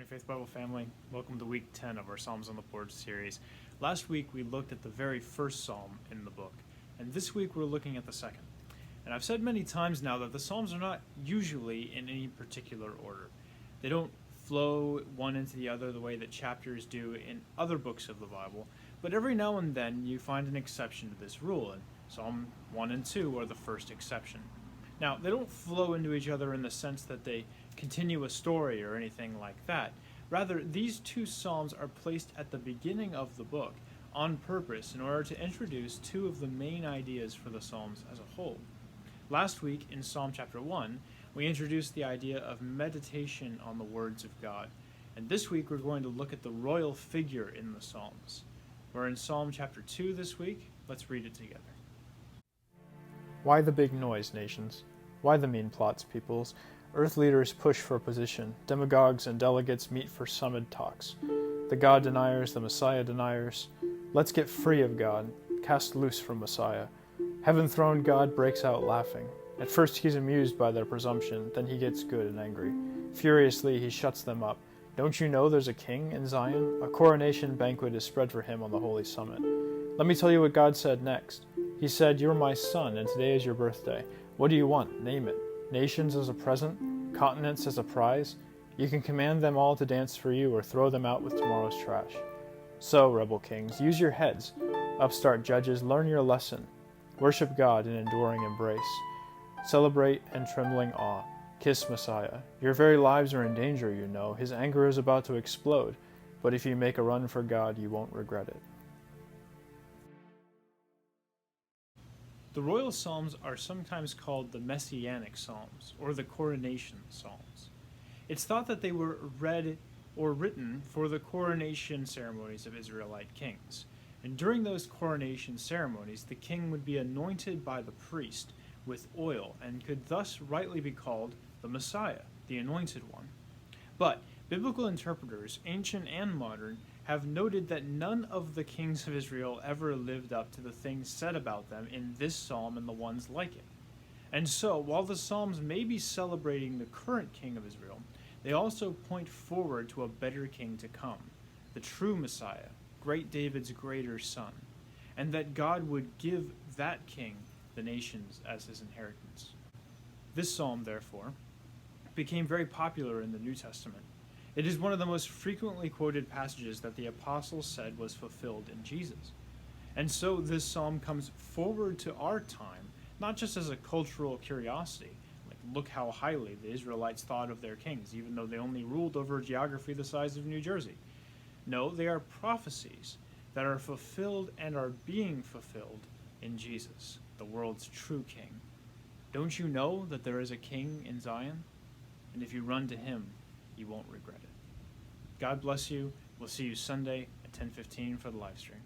Morning Faith Bible family. Welcome to week 10 of our Psalms on the Porch series. Last week we looked at the very first psalm in the book, and this week we're looking at the second. And I've said many times now that the psalms are not usually in any particular order. They don't flow one into the other the way that chapters do in other books of the Bible, but every now and then you find an exception to this rule, and Psalm 1 and 2 are the first exception. Now, they don't flow into each other in the sense that they continue a story or anything like that. Rather, these two psalms are placed at the beginning of the book on purpose in order to introduce two of the main ideas for the psalms as a whole. Last week, in Psalm chapter 1, we introduced the idea of meditation on the words of God. And this week, we're going to look at the royal figure in the psalms. We're in Psalm chapter 2 this week. Let's read it together. Why the big noise, nations? Why the mean plots, peoples? Earth leaders push for position. Demagogues and delegates meet for summit talks. The God deniers, the Messiah deniers. Let's get free of God, cast loose from Messiah. Heaven-throned God breaks out laughing. At first he's amused by their presumption, then he gets good and angry. Furiously he shuts them up. Don't you know there's a king in Zion? A coronation banquet is spread for him on the holy summit. Let me tell you what God said next. He said, "You're my son, and today is your birthday. What do you want? Name it. Nations as a present? Continents as a prize? You can command them all to dance for you or throw them out with tomorrow's trash. So, rebel kings, use your heads. Upstart judges, learn your lesson. Worship God in enduring embrace. Celebrate in trembling awe. Kiss Messiah. Your very lives are in danger, you know. His anger is about to explode. But if you make a run for God, you won't regret it." The royal psalms are sometimes called the messianic psalms, or the coronation psalms. It's thought that they were read or written for the coronation ceremonies of Israelite kings. And during those coronation ceremonies, the king would be anointed by the priest with oil and could thus rightly be called the Messiah, the anointed one. But biblical interpreters, ancient and modern, have noted that none of the kings of Israel ever lived up to the things said about them in this psalm and the ones like it. And so, while the psalms may be celebrating the current king of Israel, they also point forward to a better king to come, the true Messiah, great David's greater son, and that God would give that king the nations as his inheritance. This psalm, therefore, became very popular in the New Testament. It is one of the most frequently quoted passages that the apostles said was fulfilled in Jesus. And so this psalm comes forward to our time, not just as a cultural curiosity, like look how highly the Israelites thought of their kings, even though they only ruled over a geography the size of New Jersey. No, they are prophecies that are fulfilled and are being fulfilled in Jesus, the world's true king. Don't you know that there is a king in Zion? And if you run to him, you won't regret it. God bless you. We'll see you Sunday at 10:15 for the live stream.